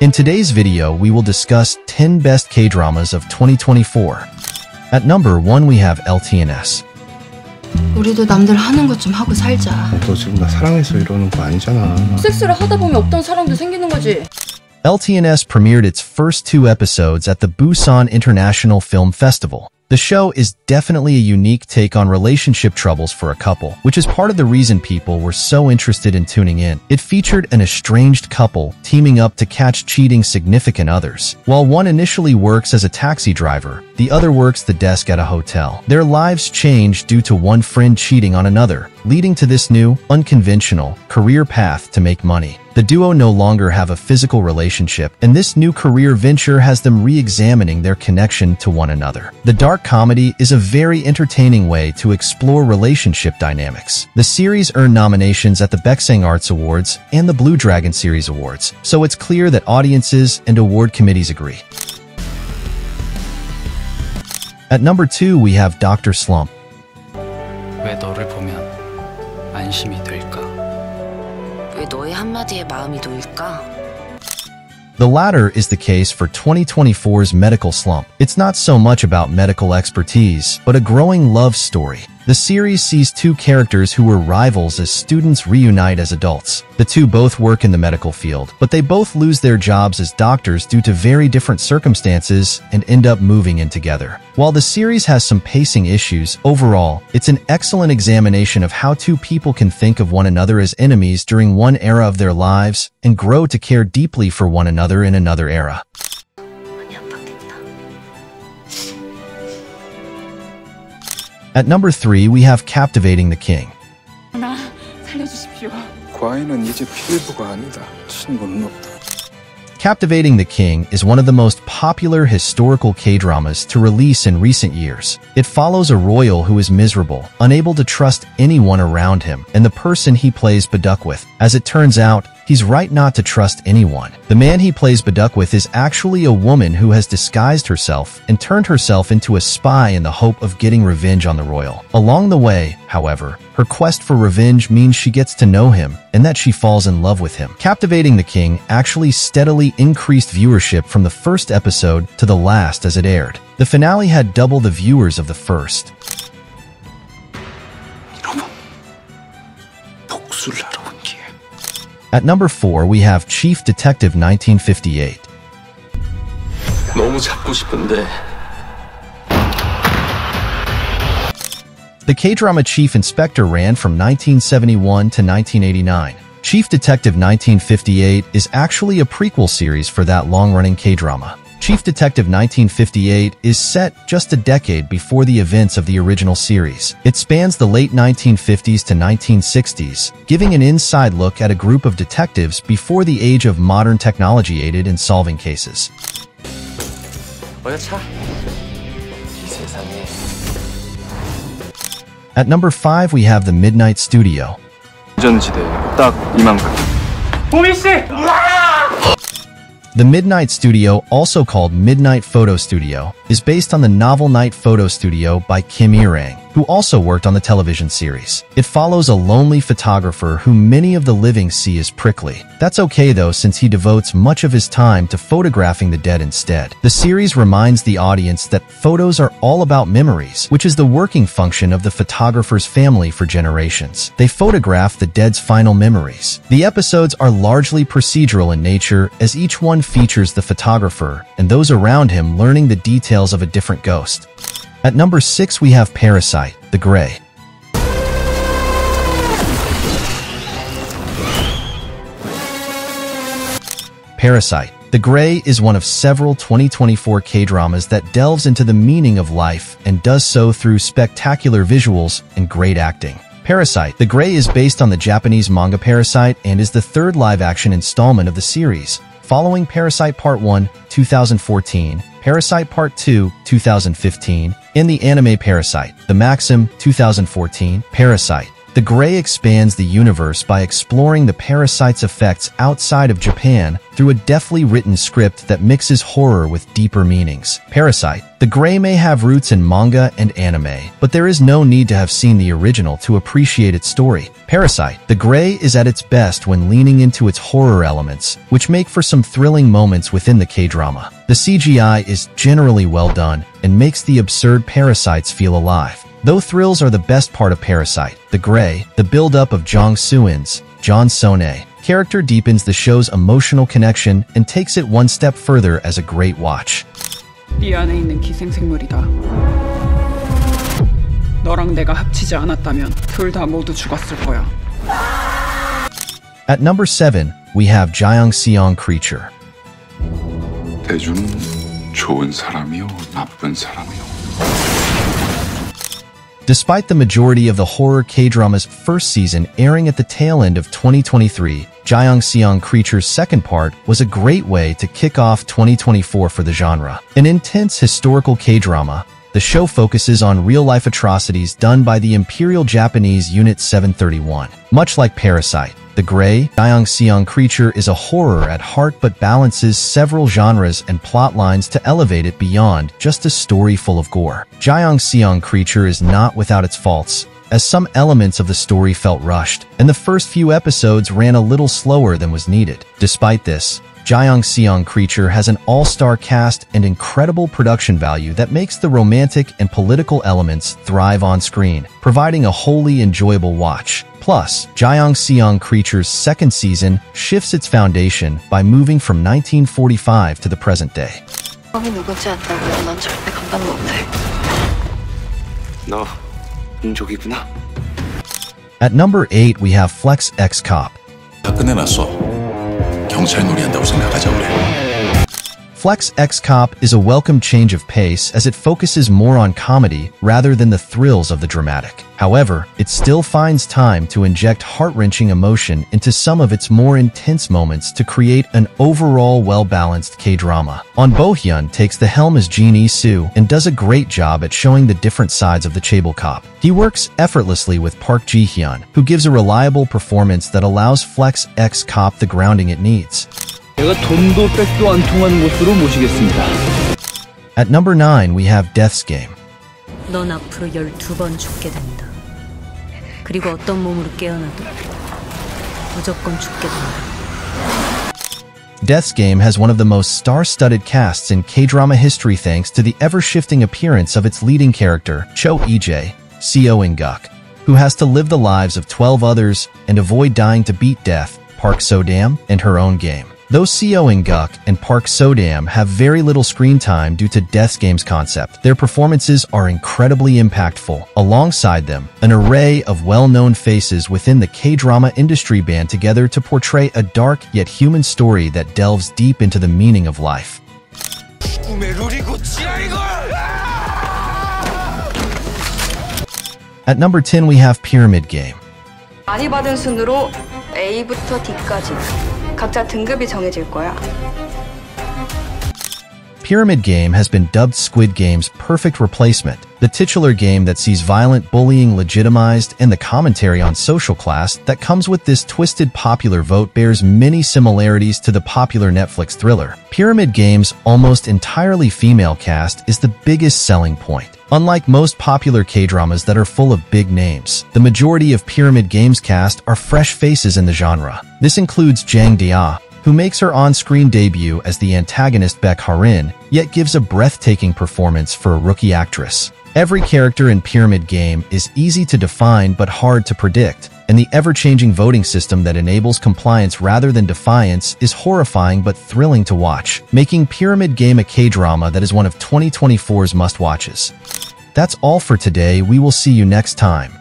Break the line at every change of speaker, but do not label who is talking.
In today's video, we will discuss 10 best K-dramas of 2024. At number 1, we have LTNS.
우리도 남들 하는 것 좀 하고 살자.
너 지금 나 사랑해서 이러는 거 아니잖아.
섹스를 하다 보면 없던 사랑도 생기는 거지.
LTNS premiered its first 2 episodes at the Busan International Film Festival. The show is definitely a unique take on relationship troubles for a couple, which is part of the reason people were so interested in tuning in. It featured an estranged couple teaming up to catch cheating significant others. While one initially works as a taxi driver, the other works the desk at a hotel. Their lives change due to one friend cheating on another, leading to this new, unconventional career path to make money. The duo no longer have a physical relationship, and this new career venture has them re-examining their connection to one another. The dark comedy is a very entertaining way to explore relationship dynamics. The series earned nominations at the Baeksang Arts Awards and the Blue Dragon Series Awards, so it's clear that audiences and award committees agree. At number 2, we have Doctor Slump.
왜 너를 보면 안심이 될까?
왜 너의 한마디에 마음이 놓일까?
The latter is the case for 2024's medical slump. It's not so much about medical expertise, but a growing love story. The series sees 2 characters who were rivals as students reunite as adults. The 2 both work in the medical field, but they both lose their jobs as doctors due to very different circumstances and end up moving in together. While the series has some pacing issues, overall, it's an excellent examination of how 2 people can think of one another as enemies during one era of their lives and grow to care deeply for one another in another era. At number 3, we have Captivating the King.
나 살려주십시오.
과인은 이제 필부가 아니다. 친구는 없다.
Captivating the King is one of the most popular historical K-dramas to release in recent years. It follows a royal who is miserable, unable to trust anyone around him, and the person he plays Baeduck with. As it turns out, he's right not to trust anyone. The man he plays Baeduck with is actually a woman who has disguised herself and turned herself into a spy in the hope of getting revenge on the royal. Along the way, however, her quest for revenge means she gets to know him and that she falls in love with him. Captivating the King actually steadily increased viewership from the first episode to the last as it aired. The finale had double the viewers of the first. At number 4, we have Chief Detective 1958.
너무 잡고 싶은데.
The K-drama Chief Inspector ran from 1971 to 1989. Chief Detective 1958 is actually a prequel series for that long-running K-drama. Chief Detective 1958 is set just a decade before the events of the original series. It spans the late 1950s to 1960s, giving an inside look at a group of detectives before the age of modern technology aided in solving cases. At number 5, we have The Midnight Studio.
딱 이만큼.
The Midnight Studio, also called Midnight Photo Studio, is based on the novel Night Photo Studio by Kim Il-rang, who also worked on the television series. It follows a lonely photographer who many of the living see as prickly. That's okay though, since he devotes much of his time to photographing the dead instead. The series reminds the audience that photos are all about memories, which is the working function of the photographer's family for generations. They photograph the dead's final memories. The episodes are largely procedural in nature, as each one features the photographer and those around him learning the details of a different ghost. At number 6, we have Parasite The Grey. Parasite The Grey is one of several 2024 K-dramas that delves into the meaning of life and does so through spectacular visuals and great acting. Parasite The Grey is based on the Japanese manga Parasite and is the 3rd live-action installment of the series, following Parasite Part 1, 2014, Parasite Part 2, 2015, and the anime Parasite, The Maxim, 2014, Parasite, The Grey expands the universe by exploring the Parasite's effects outside of Japan through a deftly written script that mixes horror with deeper meanings. Parasite The Grey may have roots in manga and anime, but there is no need to have seen the original to appreciate its story. Parasite The Grey is at its best when leaning into its horror elements, which make for some thrilling moments within the K-drama. The CGI is generally well done and makes the absurd parasites feel alive. Though thrills are the best part of Parasite The Grey, the build-up of Jang Soo-in's John Sone character deepens the show's emotional connection and takes it one step further as a great watch.
네 안에 있는 기생생물이다. 너랑 내가 합치지 않았다면 둘 다 모두 죽었을 거야.
At number 7, we have Jang Seong Creature.
대주는 좋은 사람이요, 나쁜 사람이요.
Despite the majority of the horror K-drama's first season airing at the tail end of 2023, Jang Seong Creature's second part was a great way to kick off 2024 for the genre. An intense historical K-drama, the show focuses on real-life atrocities done by the Imperial Japanese Unit 731. Much like Parasite The Grey, Jang Seong Creature is a horror at heart but balances several genres and plot lines to elevate it beyond just a story full of gore. Jang Seong Creature is not without its faults, as some elements of the story felt rushed, and the first few episodes ran a little slower than was needed. Despite this, Jang Seong Creature has an all-star cast and incredible production value that makes the romantic and political elements thrive on screen, providing a wholly enjoyable watch. Plus, Jang Seong Creature's second season shifts its foundation by moving from 1945 to the present day.
누군지 안다고 난 절대 감당 못해.
너 민족이구나.
At number 8, we have Flex X Cop.
다 끝내놨어. 경찰 놀이한다고 생각하자 그래.
Flex X Cop is a welcome change of pace as it focuses more on comedy rather than the thrills of the dramatic. However, it still finds time to inject heart-wrenching emotion into some of its more intense moments to create an overall well-balanced K-drama. Bohyun takes the helm as Jin Lee-soo and does a great job at showing the different sides of the chaebol cop. He works effortlessly with Park Ji-hyun, who gives a reliable performance that allows Flex X Cop the grounding it needs.
내가 돈도 백도 안 통하는 곳으로 모시겠습니다.
At number 9, we have Death's Game.
넌 앞으로 12번 죽게 된다. 그리고 어떤 몸으로 깨어나도 무조건 죽게 된다.
Death's Game has one of the most star-studded casts in K-drama history thanks to the ever-shifting appearance of its leading character, Cho Ije, Seong, who has to live the lives of 12 others and avoid dying to beat death, Park So-dam, and her own game. Though Seong and Park So-dam have very little screen time due to Death's Game's concept, their performances are incredibly impactful. Alongside them, an array of well-known faces within the K-drama industry band together to portray a dark yet human story that delves deep into the meaning of life. At number 10, we have Pyramid Game.
많이 받은 순으로 A부터 D까지 각자 등급이 정해질 거야.
Pyramid Game has been dubbed Squid Game's perfect replacement, the titular game that sees violent bullying legitimized and the commentary on social class that comes with this twisted popular vote bears many similarities to the popular Netflix thriller. Pyramid Game's almost entirely female cast is the biggest selling point. Unlike most popular K-dramas that are full of big names, the majority of Pyramid Game's cast are fresh faces in the genre. This includes Jang Dia, who makes her on-screen debut as the antagonist Baek Harin, yet gives a breathtaking performance for a rookie actress. Every character in Pyramid Game is easy to define but hard to predict, and the ever-changing voting system that enables compliance rather than defiance is horrifying but thrilling to watch, making Pyramid Game a K-drama that is one of 2024's must-watches. That's all for today. We will see you next time.